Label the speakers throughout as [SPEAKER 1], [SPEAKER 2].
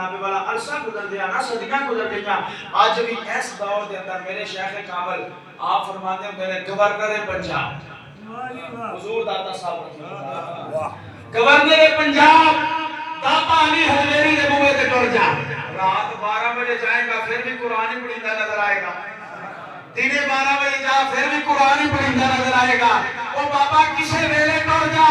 [SPEAKER 1] جناب والا عرصہ گزر دیا نا صدیاں گزر گئیاں آج بھی اس دور دے اندر میرے شیخ کامل آپ فرماتے ہیں میرے گورنر پنجاب حضور داتا صاحب رحمۃ اللہ گورنر پنجاب داتا علی حجویری دے بوئے تے ٹر جا رات 12 بجے جائے گا پھر بھی قرآن ہی پڑھیندا نظر آئے گا دن 12 بجے جا پھر بھی قرآن ہی پڑھیندا نظر آئے گا او بابا کسے ویلے ٹر جا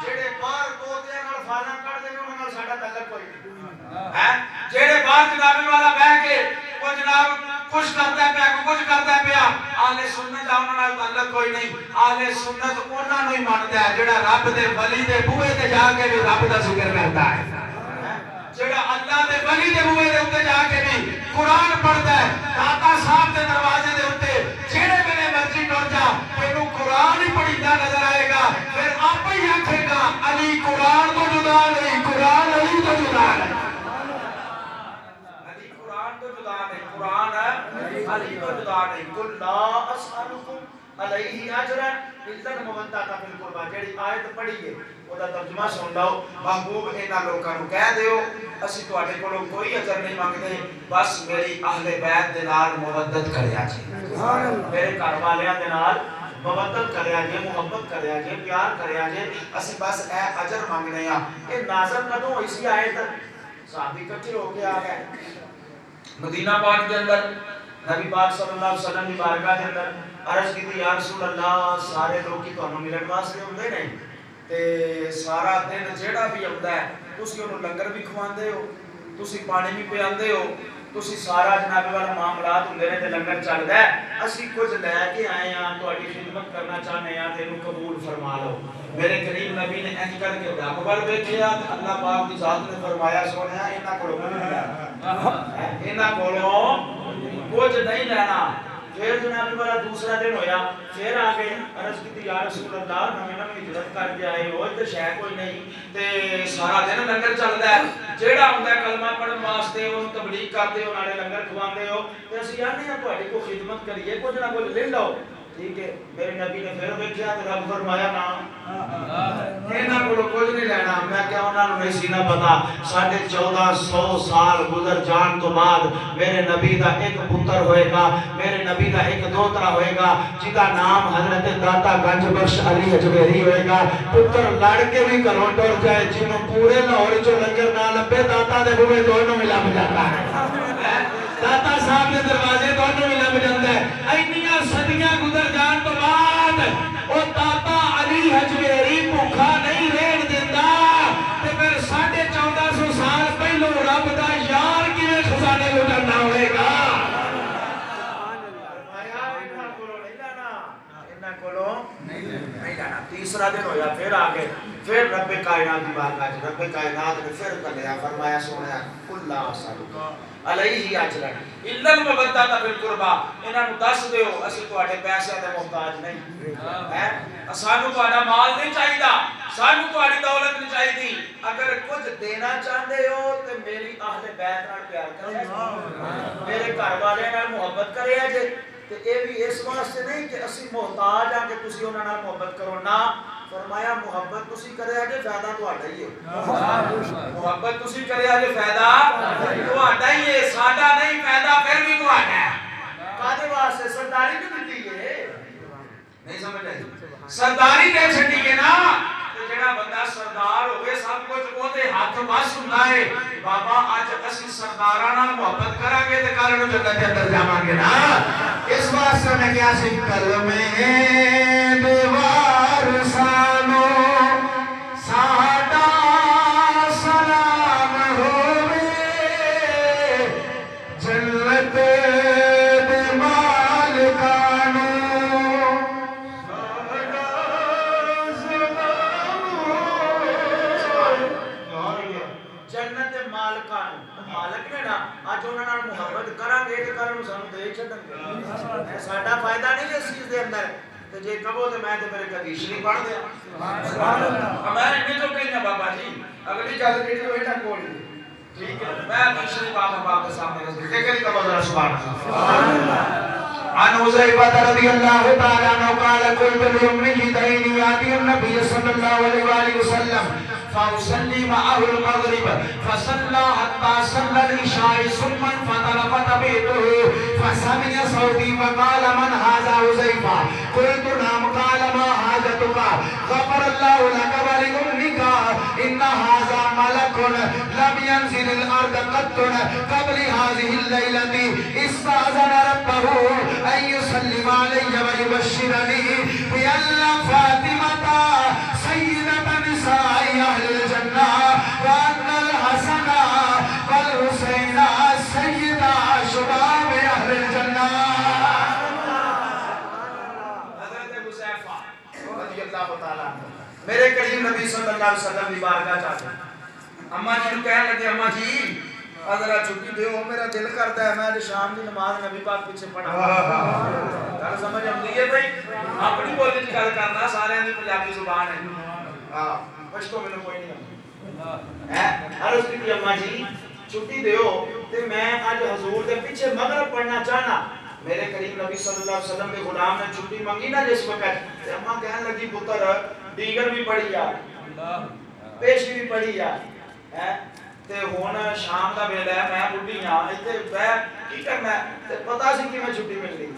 [SPEAKER 1] جڑے باہر توتیاں نال فالاں کڈ دے انہاں نال ساڈا تعلق کوئی نہیں ہے جڑے باہر جناب والا بیٹھ کے او جناب کچھ کرتا ہے پیا کچھ کرتا ہے پیا اہل سنت دا انہاں نال تعلق کوئی نہیں اہل سنت انہاں نوں ہی مندا ہے جڑا رب دے ولی دے بوئے تے جا کے بھی رب دا ذکر کرتا ہے جڑا اللہ دے ولی دے بوئے دے اوتے جا کے بھی قرآن پڑھدا ہے داتا صاحب دے دروازے دے اوتے جڑے ویلے مرضی ٹر جا تینوں قرآن ہی پڑھیندا نظر آئے گا پھر آپ ہی آکھے گا علی قرآن تو جدا نہیں قرآن علی تو جدا نہیں علی قرآن تو جدا نہیں قرآن علی تو جدا نہیں قل لا اسألکم علیہ اجرا الا المودۃ فی القربى جڑی آیت پڑھی ہے اودا ترجمہ سن لو محبوب انہاں لوکاں نوں کہہ دیو اسی تواڈے کولوں کوئی اجر نہیں منگدے بس میری اہل بیت دے نال مودت کریا جی سبحان اللہ میرے گھر والیاں دے نال مودت کریا جے محبت کریا جے پیار کریا جے اسی بس اے اجر منگنے ہاں اے نازل کدوں ہوئی سی آیت صحابی اکٹھے ہو کے آ گئے مدینہ پاک دے اندر نبی پاک صلی اللہ علیہ وسلم دی بارگاہ دے اندر عرض کی یا رسول اللہ سارے لوگ کی تانوں ملن واسطے ہوندے نہیں تے سارا دن جیڑا بھی آندا ہے تسی اونوں لنگر بھی کھواندے ہو تسی پانی بھی پیاندے ہو تسی سارا جناب والا معاملات ہوندے نے تے لنگر چلدا ہے اسی کچھ لے کے آئے ہاں تہاڈی خدمت کرنا چاہنے ہاں تے اینوں قبول فرما لو میرے کریم نبی نے انج کر کے رب ول ویکھیا تے اللہ پاک دی ذات نے فرمایا سونیا انہاں کولوں نہیں لینا انہاں کولوں کچھ نہیں لینا پھر جناب والا دوسرا دن ہویا پھر آگے عرض کی یا رسول اللہ نویں نویں ہجرت کر کے آئے ہو تے شے کوئی نہیں تے سارا دن لنگر چلدا ہے جیڑا ہوندا ہے کلمہ پڑھن واسطے اون تبلیغ کردے ہو نالے لنگر کھواندے ہو تے اسی آنے ہاں تہاڈی کو خدمت کریے کچھ نہ کچھ لے لو ٹھیک ہے میرے نبی نے پھر ویکھیا تے رب فرمایا نا انہاں کولوں کچھ نہیں لینا میں کیا انہاں نوں نہیں سی نہ پتا 1450 سال گزر جان تو بعد میرے نبی دا ایک پتر ہوئے گا میرے نبی دا ایک دوترا ہوئے گا جدا نام حضرت داتا گنج بخش علی حجویری ہوئے گا پتر لڑ کے بھی گھروں ٹر جائے جنوں پورے لاہور چوں لنگر نہ لبے داتا دے بوئے دونوں میں لب جاتا ہے داتا صاحب دے دروازے دونوں میں لب جاتا ہے اینیاں صدیاں گزر جان تو بعد او داتا علی حجویری بھوکا نہیں رہن دیندا تے پھر 1450 سال پہلو رب دا یار کیویں خزانے نوں کرنا ہوئے گا تیسرا دن ہویا پھر آگے پھر رب کائنات دی بارگاہ وچ رب کائنات نے پھر کلیا فرمایا سونیا کل لا اسالک علیہ اجرا الا المودۃ فی القربى انہاں نوں دس دیو اسی تواڈے پیسے دے محتاج نہیں ہے سانوں تہاڈا مال نہیں چاہیدا سانوں تہاڈی دولت نہیں چاہیدی اگر کچھ دینا چاہندے ہو تے میری اہل بیت نال پیار کرو میرے گھر والے نال محبت کریا جے تے اے بھی اس واسطے نہیں کہ اسی محتاج ہاں کہ تسی انہاں نال محبت کرو نا فرمایا محبت تسی کریا جے فائدہ تہاڈا ہی ہے محبت تسی کریا جے فائدہ تہاڈا ہی ہے ساڈا نہیں فائدہ پھر بھی تہاڈا ہے کادے واسطے سرداری کیوں دتی ہے نہیں سمجھ آئی سرداری تے چھڈی ہے نا جڑا بندہ سردار ہوئے سب کچھ اودے ہاتھ بس ہوندا ہے بابا اج اسی سرداراں نال محبت کران گے تے کل نوں جنت دے اندر جاواں گے نا اس واسطے نے کیا سی کلمے دیوار سانو ساڈا سلام ہووے جنت دے مالکاں نوں جنت دے مالکاں مالک نے نا اج انہاں نال محبت کران گے تے کل نوں سانوں دے چھڈن گے ساڈا فائدہ نہیں اس چیز دے اندر تے جے کہو تے میں تے میرے حدیث نہیں پڑھ دیا سبحان اللہ میں نہیں تو کہنا بابا جی اگلی گل کہی تو ایٹا کول ٹھیک ہے میں حدیث نہیں پاک کے سامنے رکھ کے کہی تو سبحان اللہ عن حذیفہ رضی اللہ تعالی عنہ قال قلت لأمه دعيني آتي النبي صلى الله عليه وآله وسلم فأصلي معه المغرب فصلى حتى صلى العشاء ثم انفطر فتبعته فسمع صوتي فقال من هذا حذيفة قلت نعم قال ما حاجتك غفر الله لك ولأمك إن هذا ملك لم ينزل الأرض قط قبل هذه الليلة استأذن ربه أن يسلم علي ويبشرني بأن فاطمة سيدة نساء أهل الجنة وأن الحسن والحسين سيدا شباب أهل الجنة. حضرت حذیفہ رضی اللہ تعالیٰ میرے کریم نبی صلی اللہ علیہ وسلم کی بارگاہ جاتے ہیں. اماں جی نوں کہنے لگے اماں جی ذرا چھٹی دیو میرا دل کرتا ہے میں شام دی نماز نبی پاک پیچھے پڑھا. گل سمجھ آتی ہے بھائی اپنی بولی دی گل کرنا سارے دی پنجابی زبان ہے. ہاں پشتو مینوں کوئی نہیں ہے. عرض کی اماں جی چھٹی دیو تے میں اج حضور دے پیچھے مغرب پڑھنا چاہنا. میرے کریم نبی صلی اللہ علیہ وسلم کے غلام نے چھٹی منگی نا جس وقت تے اماں کہنے لگی پتر دیگر بھی پڑھی جا پیشی بھی پڑھی جا تے ہن شام دا ویلا ہے میں بڈھی ہاں ایتھے بیٹھ کی کرنا ہے تے پتہ سی کہ میں چھٹی مل گئی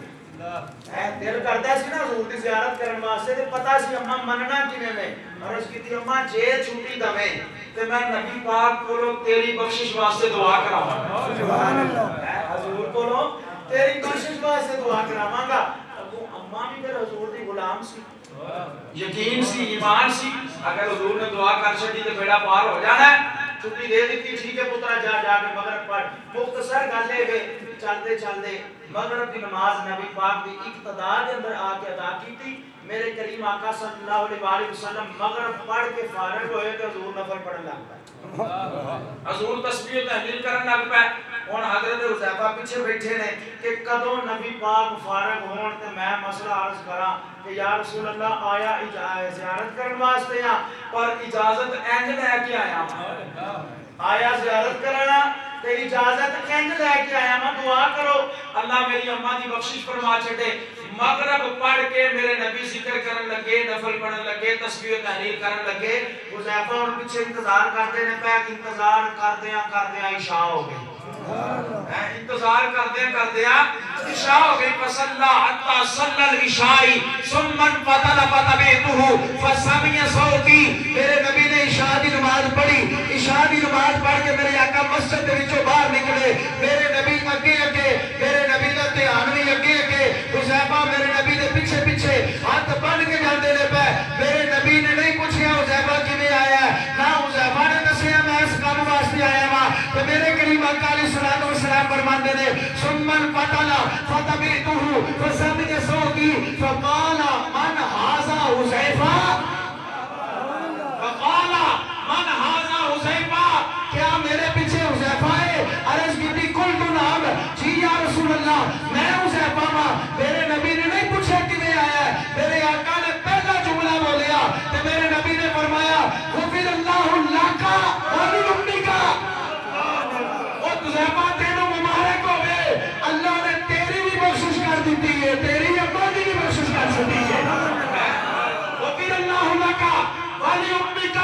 [SPEAKER 1] دل کردا سی نا حضور دی زیارت کرن واسطے تے پتہ سی اماں مننا کیویں میں. عرض کیتی اماں جے چھٹی دے تے میں نبی پاک کولوں تیری بخشش واسطے دعا کراواں. سبحان اللہ. حضور کولوں تیری بخشش واسطے دعا کراواں گا. اماں بھی پھر حضور دی غلام سی یقین سی ایمان سی اگر حضور نے دعا کر چھڈی تے بیڑا پار ہو جانا ہے. چھٹی دے دیتی ٹھیک ہے پترا جا جا کے مغرب پڑھ. مختصر گل ہے چلتے چلتے مغرب کی نماز نبی پاک دی اقتدا دے اندر آ کے ادا کیتی. میرے کریم آقا صلی اللہ علیہ وآلہ وسلم مغرب پڑھ کے فارغ ہوئے تے حضور نفل پڑھن لگ پے. حضور تسبیح و تحلیل کرن لگ پے. ہن حضرت حذیفہ پیچھے بیٹھے نے کہ کدوں نبی پاک فارغ ہون تے میں مسئلہ عرض کراں کہ یا رسول اللہ آیا زیارت کرن واسطے ہاں پر اجازت انج لے کے آیا ہاں. آیا زیارت کرنا تے اجازت انج لے کے آیا ہاں دعا کرو اللہ میری اماں دی بخشش فرما چھڈے. مغرب پڑھ کے میرے نبی ذکر کرن لگے نفل پڑھن لگے تسبیح و تحلیل کرن لگے. حذیفہ اور پیچھے انتظار کرتے نے پے انتظار کردیاں عشاء ہو گئی. انتظار کردیاں عشاء ہو گئی. فصلى حتى صلى العشاء ثم انفطر فتبعته فسمع صوتي. میرے نبی نے عشاء دی نماز پڑھی. عشاء دی نماز پڑھ کے میرے آقا مسجد دے وچوں باہر نکلے. میرے نبی اگے اگے میرے نبی دا دھیان بھی اگے اگے. حذیفہ میرے نبی دے پیچھے پیچھے ہاتھ بن کے جاندے نے پے. میرے نبی نے نہیں پوچھیا حذیفہ کیویں آیا ہے نہ حذیفہ نے دسیا میں اس کام واسطے آیا ہاں. تو میرے کریم آقا علیہ الصلوۃ والسلام فرماندے نے ثم انفطر فتبعته فسمع صوتي فقال من هذا حذیفہ فقال من هذا حذیفہ کیا میرے پیچھے حذیفہ ہے. عرض کی قلت نعم جی یا رسول اللہ میں حذیفہ ہاں. میرے نبی نے نہیں پوچھا کیویں آیا ہے. میرے آقا نے پہلا جملہ بولیا تے میرے نبی نے فرمایا غفر اللہ لک ولأمک. او حذیفہ تینوں مبارک ہوے اللہ نے تیری بھی بخشش کر دیتی ہے تیری اماں دی بھی بخشش کر دیتی ہے. غفر اللہ لک ولأمک.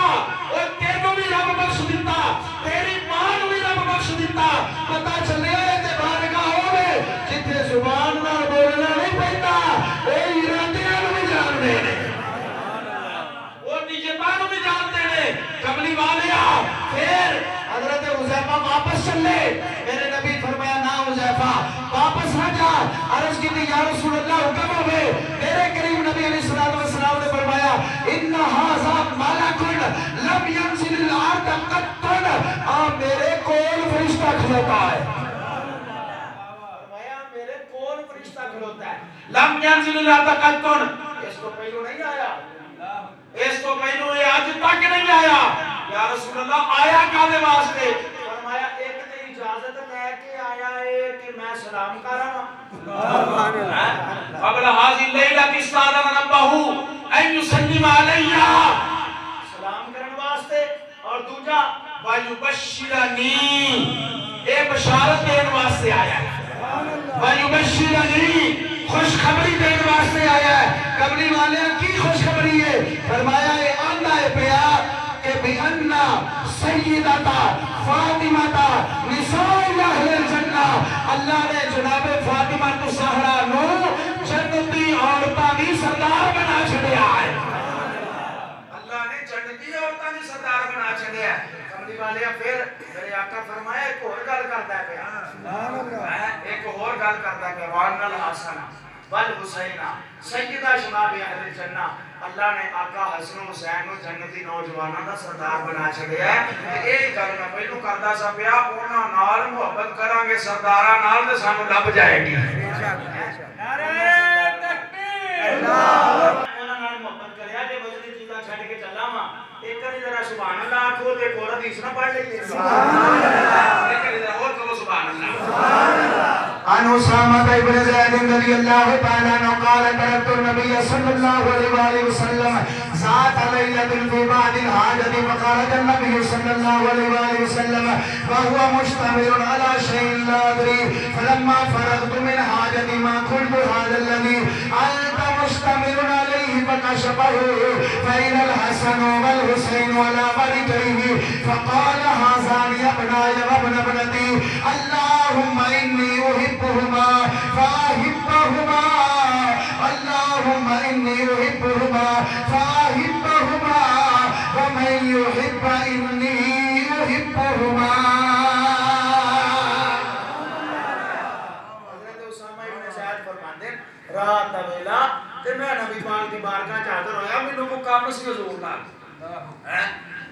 [SPEAKER 1] او تینوں بھی رب بخش دیتا تیری ماں نوں بھی رب بخش دیتا. پتہ چلے تے بارگاہ ہوے جتھے زبان نال بولنا نہیں پیندا اے ارادیاں نوں بھی جانتے نے او نیتاں نوں بھی جانتے نے. کملی والیا پھر حضرت حذیفہ واپس چلے. میرے نبی فرمایا نہ حذیفہ واپس نہ جا. عرض کی یا رسول اللہ حکم ہوے. میرے کریم نبی علیہ الصلوۃ والسلام نے فرمایا ان ھذا ملک لم ينزل الارض قط. میرے کول فرشتہ کھلوتا ہے. فرمایا میرے کول فرشتہ کھلوتا ہے. لم ينزل الارض قط. اس کو پہلو نہیں آیا اس کو پہلو یہ آج تک نہیں آیا. یا رسول اللہ آیا کالے واسطے. فرمایا ایک تے اجازت لے کے آیا ہے کہ میں سلام کراں. قبل هذه الليلة استاذن ربه ان يسلم علي. سلام کرن واسطے اور دوجا وَيُبَشِّرَنِي اے بشارت دین واسطے آیا ہے. وَيُبَشِّرَنِي
[SPEAKER 2] خوشخبری دین واسطے آیا ہے. کملی والے کی خوشخبری ہے؟ فرمایا ہے آندا ہے پیا کہ بِأَنَّ سیدتا فاطمہ نساء اہل الجنہ، اللہ نے جناب فاطمہ الزہرا نو جنتی عورتاں دی سردار بنا چھڑیا ہے.
[SPEAKER 1] اللہ نے جنتی عورتاں دی سردار بنا چھڑیا ہے. کملی والے پھر میرے آقا فرمایا ایک اور گل کردا ہے پیا، ایک اور گل کردا ہے کہ وان الحسن والحسین سیدہ شباب اہل الجنہ، اللہ نے آقا حسن و حسین کو جنتی نوجوانوں دا سردار بنا چھڑیا ہے. ایک گل میں پہلو کردا سا پیا، انہاں نال محبت کران گے سرداراں نال تے سانو لب جائے گی. نعرہ تکبیر، انہاں نال محبت کریا تے بدلی چیزاں چھڈ کے چلا وا. ایک کری ذرا سبحان اللہ آکھو تے ایک اور حدیث نہ پڑھ لئیے. سبحان اللہ. ایک کری ذرا اور کہو سبحان اللہ. سبحان اللہ.
[SPEAKER 2] عن اسامہ بن زید رضی اللہ تعالی عنہ قال ترکت النبی صلی اللہ علیہ وآلہ وسلم ذات لیلۃ فی بعد الحاجۃ فخرج النبی صلی اللہ علیہ وآلہ وسلم وهو مشتمل على شيء لا ادري فلما فرغت من حاجتي ما قلت هذا الذي انت مشتمل عليه فكشفه فإذا الحسن والحسين على وركيه فقال هذان ابناي وابن ابنتي اللهم إني أحبهما فأحبهما اللهم إني أحبهما فأحبهما ومن يحب إني أحبهما.
[SPEAKER 1] حضرت اسامہ ابن زید فرماتے ہیں رات دا ویلا تے میں نبی پاک دی بارگاہ چ حاضر ہویا، مینوں کو کام سی حضور نال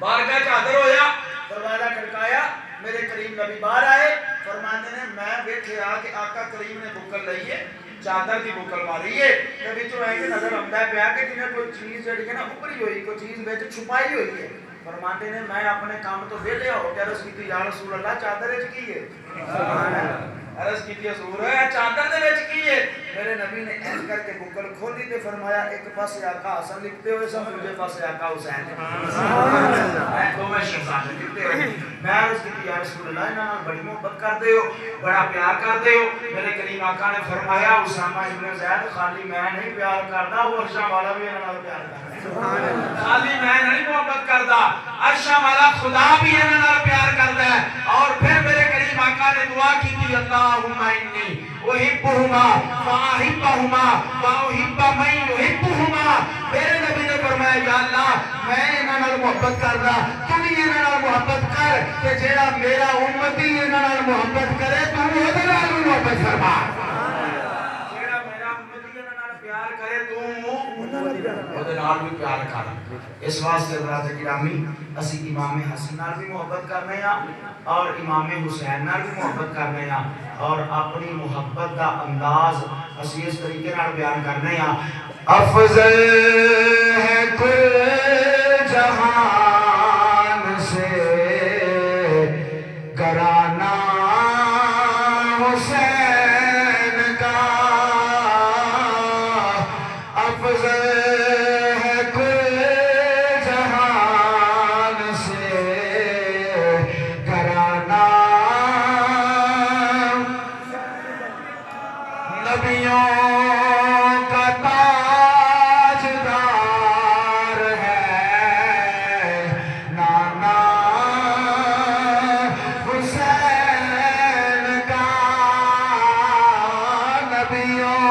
[SPEAKER 1] بارگاہ چ حاضر ہویا، دروازہ کھڑکایا، میرے کریم نبی باہر آئے. فرماندے نے میں ویکھیا کہ آقا کریم نے بکل لئی ہے، چادر دی بکل ماری ہے تے وچوں اے کہ نظر آندا ہے پیا کہ جنہیں کوئی چیز جڑی ہے نا اوپری ہوئی، کوئی چیز وچ چھپائی ہوئی ہے. فرماتے نے میں اپنے کام تو ویلے ہو کے عرض کیتی یا رسول اللہ چادر وچ کی ہے؟ سبحان اللہ. عرض کیتی حضور چادر دے وچ کی ہے؟ میرے نبی نے ایسے کر کے بکل کھولی تے فرمایا ایک پاسے آقا حسن لکھتے ہوئے سب دوسرے پاسے آقا حسین. سبحان اللہ. دو میں شہزادے لکھتے ہوئے. میں عرض کیتی یا رسول اللہ انہاں نال بڑی محبت کردے ہو، بڑا پیار کردے ہو. میرے کریم آقا نے فرمایا اسامہ ابن زید خالی میں نہیں پیار کردا، وہ عرشاں والا بھی انہاں نال پیار کردا. خالی میں نہیں محبت کردا، عرشاں والا خدا بھی انہاں نال پیار کردا ہے. اور پھر میرے کریم آقا نے دعا کی تھی اللہم انی احبہما فاحبہما واحب من یحبہما. میرے نبی نے فرمایا یا اللہ میں انہاں نال محبت کردا، تو بھی انہاں نال محبت کر کہ جیڑا میرا امتی انہاں نال محبت کرے تو اودے نال بھی محبت فرما. جیڑا میرا امتی انہاں نال پیار کرے تو اودے نال بھی پیار کر. اس واسطے حضرات گرامی اسی امام حسن نال بھی محبت کرنے ہاں اور امام حسین نال بھی محبت کرنے ہاں اور اپنی محبت دا انداز اسی اس طریقے نال بیان کرنے ہاں. افضل ہے کل جہان سے گرانا حسین کا، افضل ہے کل جہان سے گرانا نبیوں کا تاجدار ہے نانا حسین کا، نبیوں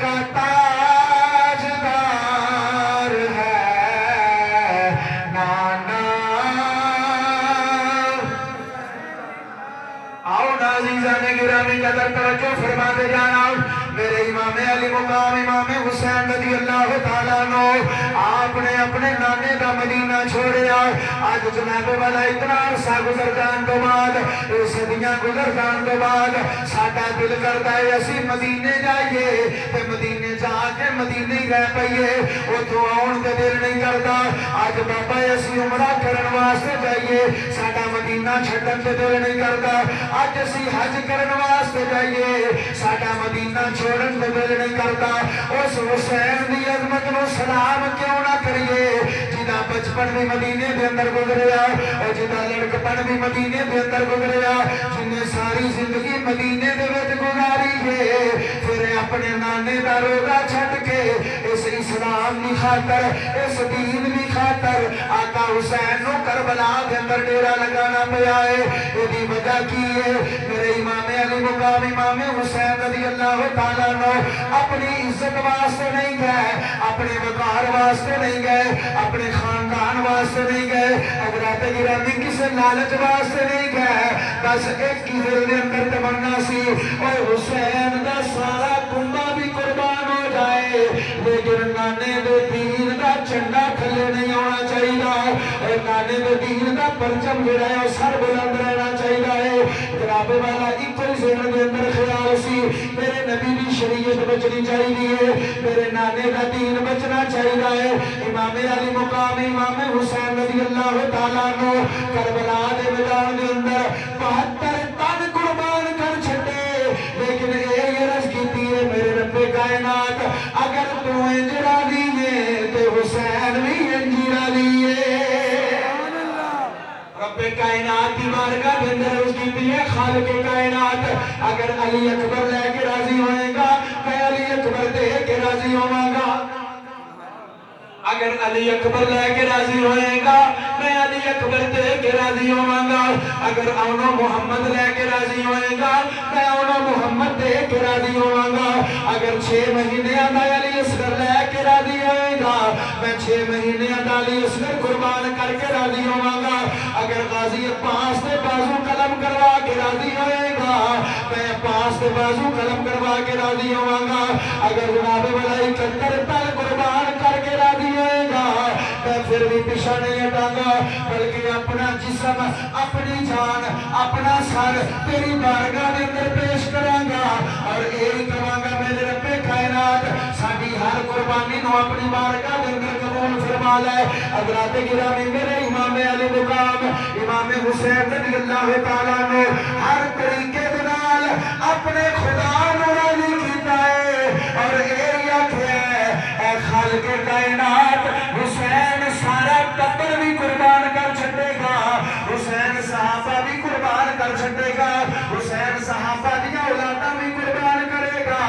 [SPEAKER 1] کا تاجدار ہے نانا. آؤ عزیزان گرامی قدر توجہ فرماتے جانا. میرے امام علی مقام امام حسین رضی اللہ تعالیٰ عنہ آپ نے اپنے نانے دا مدینہ چھوڑیا. آج جناب والا اتنا عرصہ گزر جان تو بعد، صدیاں گزر جان تو بعد ساڈا دل کرتا ہے اسی مدینے جائیے تے مدینے جا کے مدینے ہی رہ پئیے، اتھوں آؤن تے دل نہیں کرتا. آج بابا اسی عمرہ کرن واسطے جائیے، ساڈا مدینہ چھڈن تے دل نہیں کرتا. آج اسی حج کرن واسطے جائیے، ساڈا مدینہ چھوڑن تے دل نہیں کرتا. اس حسین دی عظمت نو سلام کیوں نہ کریے جدا
[SPEAKER 2] بچپن بھی مدینے دے اندر گزریا اور جدا لڑکپن بھی مدینے دے اندر گزریا جن نے ساری زندگی مدینے دے وچ گزاری ہے پھر اپنے نانے دا روزہ چھٹ کے اس اسلام دی خاطر اس دین دی خاطر آقا حسین نو کربلا دے اندر ڈیرا لگانا پیا ہے یہ وجہ کی ہے میرے امام علی مقام امام حسین رضی اللہ تعالیٰ عنہ اپنی عزت واسطے نہیں گئے اپنے وقار واسطے نہیں گئے اپنے خاندان واسطے نہیں گئے حضرات گرامی کسی لالچ واسطے نہیں گئے بس ایک کی دل دے اندر تمنا سی اور حسین دا سارا کنبہ بھی قربان ہو جائے لیکن نانے دے دین دا چنڈا تھلے نہیں ہونا چاہیے اور نانے دے دین دا پرچم جڑا ہے سر بلند رہنا چاہیے جناب والا ایک کوئی ذہن دے اندر خیال سی میرے نبی دی شریعت بچنی چاہیے میرے نانے دا دین بچنا چاہیے امام علی مقام امام حسین رضی اللہ تعالیٰ عنہ کربلا دے میدان دے اندر 72 تن قربان کر چھٹے لیکن یہ عرض کیتی ہے میرے رب کائنات اگر تو انج راضی ہے تے حسین بھی انج راضی ہے رب کائنات کی بارگاہ کے اندر اس کی ہے خالق کائنات اگر علی اکبر لے کے راضی ہوئے گا میں علی اکبر دے کے راضی ہوں گا اگر علی اکبر لے کے راضی ہوئے گا میں علی اکبر دے کے راضی ہوں گا اگر اونو محمد لے کے راضی ہوئے گا میں اونو محمد دے کے راضی ہوں گا اگر 6 مہینے آدھا علی اصغر لے کے راضی ہوئے گا میں 6 مہینے آدھا علی اصغر قربان کر کے راضی ہوں گا اگر غازی عباس دے بازو قلم کروا کے راضی ہوئے گا میں عباس دے بازو قلم کروا کے راضی ہوں گا اگر جناب والا 71 تل قربان کر کے راضی ہوئے گا میں پھر بھی پیچھے نہیں ہٹاں گا بلکہ اپنا جسم اپنی جان اپنا سر تیری بارگاہ دے اندر پیش کراں گا اور یہی کہاں گا میرے رب کائنات ساڈی ہر قربانی نو اپنی بارگاہ دے اندر قبول فرما لے حضرات گرامی میرے امام علی مقام امام حسین رضی اللہ تعالیٰ عنہ ہر طریقے دے نال اپنے خدا نو راضی کیتا ہے اور یہ آکھیا ہے اے خالق کائنات حسین سارا ٹبر بھی قربان کر چھٹے گا حسین صحابہ بھی قربان کر چھٹے گا حسین صحابہ دیا اولادہ بھی قربان کرے گا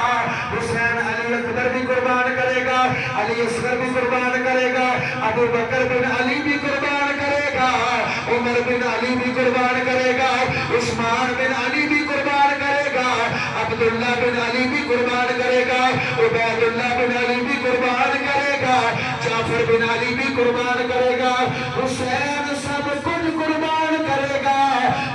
[SPEAKER 2] حسین علی اکبر بھی قربان کرے گا علی اصغر بھی قربان کرے گا ابو بکر بن علی بھی قربان کرے گا عمر بن علی بھی قربان کرے گا عثمان بن علی بھی قربان کرے گا عبداللہ بن علی بھی قربان کرے گا عبید اللہ بن علی بھی قربان کرے گا جعفر بن علی بھی قربان کرے گا حسین سب کچھ قربان کرے گا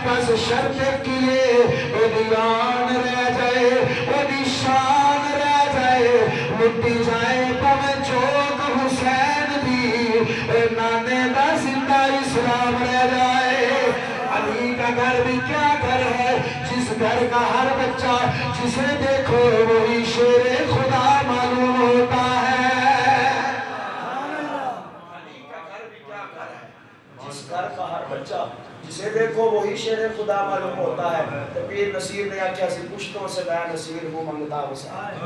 [SPEAKER 2] بس شرط کیے وہ دیان رہ جائے وہ دی شان رہ جائے مٹی جائے پوے چوک حسین دی نانے دا زندہ اسلام رہ جائے علی کا گھر بھی کیا گھر ہے جس گھر کا ہر بچہ جسے دیکھو وہی شیر خدا معلوم ہوتا ہے
[SPEAKER 1] علی کا گھر بھی کیا گھر ہے جس گھر کا ہر بچہ جسے دیکھو وہی شیر خدا معلوم ہوتا ہے تو پیر نصیر نے آکھیا سی پشتوں سے میں نصیر ہوں منگتا حسین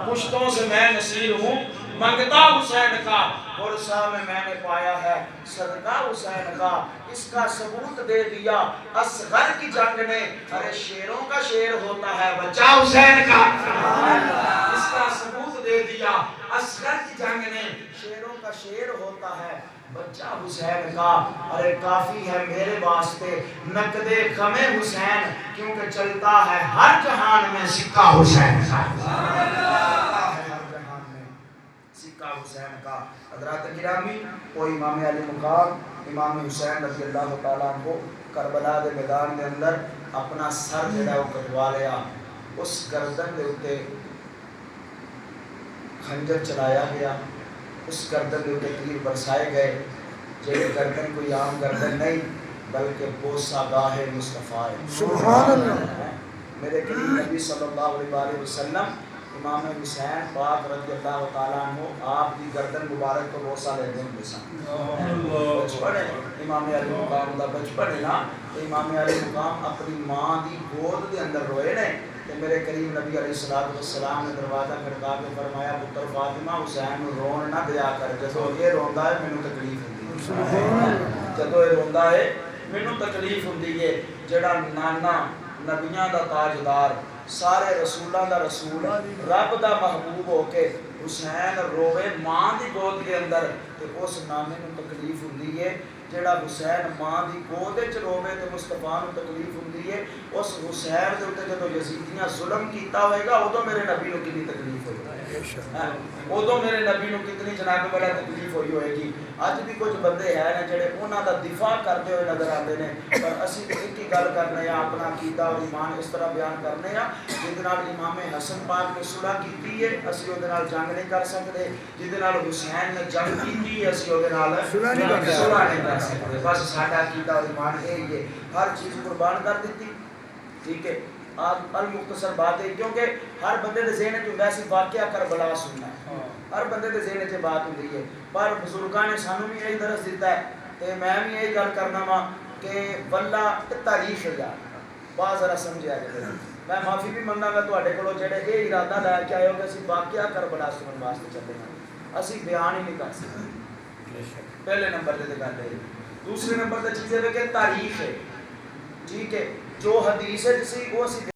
[SPEAKER 1] پشتوں سے میں نصیر ہوں منگتا حسین کا برسا میں نے پایا ہے صدقہ حسین کا اس کا ثبوت دے دیا اصغر کی جنگ نے ارے شیروں کا شیر ہوتا ہے بچہ حسین کا اس کا ثبوت دے دیا اصغر کی جنگ نے شیروں کا شیر ہوتا ہے بچہ حسین کا ارے کافی ہے میرے واسطے نقد غم حسین کیونکہ چلتا ہے ہر جہان میں سکہ حسین کا سکہ حسین کا حضرات گرامی وہ امام علی مقام امام حسین رضی اللہ تعالیٰ عنہ کربلا دے میدان دے اندر اپنا سر جڑا وہ کٹوا لیا اس گردن دے اتے خنجر چلایا گیا اس گردن دے اتے تیر برسائے گئے جیسے گردن کوئی عام گردن نہیں بلکہ بوسہ گاہ مصطفیٰ سبحان اللہ میرے کریم نبی صلی اللہ علیہ وسلم امام حسین پاک رضی اللہ تعالیٰ عنہ آپ کی گردن مبارک کو بوسہ لے دیں بچپن ہے امام علی مقام دا بچپن ہے نا امام علی مقام اپنی ماں دی گود دے اندر روئے نے تو میرے کریم نبی علیہ الصلوۃ والسلام نے دروازہ کھڑکا کے فرمایا پتر فاطمہ حسین نو رون نہ دیا کر، جدو یہ روندا ہے مینوں تکلیف ہوندی ہے، جدو یہ روندا ہے مینوں تکلیف ہوندی ہے۔ جڑا نانا نبیاں دا تاجدار سارے رسولاں دا رسول رب دا محبوب ہو کے حسین روے ماں دی گود کے اندر، تے اس نانے نوں تکلیف ہوندی ہے۔ جڑا حسین ماں دی گود وچ روے تے مصطفیٰ نوں تکلیف ہوندی ہے، اس حسین دے اوتے جدوں یزیدیاں ظلم کیتا ہوئے گا ادوں میرے نبی نوں کتنی تکلیف ہوئی ادوں میرے نبی نوں کتنی جناب والا تکلیف ہوئی ہوئے گی۔ اج بھی کچھ بندے ہیں جڑے انہاں دا دفاع کرتے ہوئے نظر آتے ہیں، پر اسی تو ایک ہی گل کرنے ہیں، اپنا عقیدہ اور ایمان اس طرح بیان کرنے ہیں جہدے نال امام حسن پاک نے صلح کیتی ہے اسی اودے نال جنگ نہیں کر سکتے، جہدے نال حسین نے جنگ کیتی ہے اسی اودے نال صلح نہیں کر سکتے۔ بس ساڈا عقیدہ اور ایمان یہی ہے، ہر چیز قربان کر دیتی، ٹھیک ہے۔ المختصر بات ہے کیونکہ ہر بندے دے ذہن وچ ویسے واقعہ کربلا سننا ہے، ہر بندے دے ذہن وچ بات ہوندی ہے، پر بزرگاں نے سانوں بھی یہی درس دیتا ہے تے میں بھی یہی گل کرنا وا کہ واللہ تاریخ ہے یار بات ذرا سمجھا جائے۔ میں معافی بھی منگا گا تواڈے کولوں جڑے یہ ارادہ لے کے آئے ہو کہ اسی واقعہ کربلا سنن واسطے چلے ہیں، اسی بیان ہی نہیں کر سکتے۔ پہلے نمبر تے گل ہے۔ دوسرے نمبر تے چیز ہے کہ تاریخ ہے، ٹھیک ہے، جو حدیث ہے جسی وہ اسی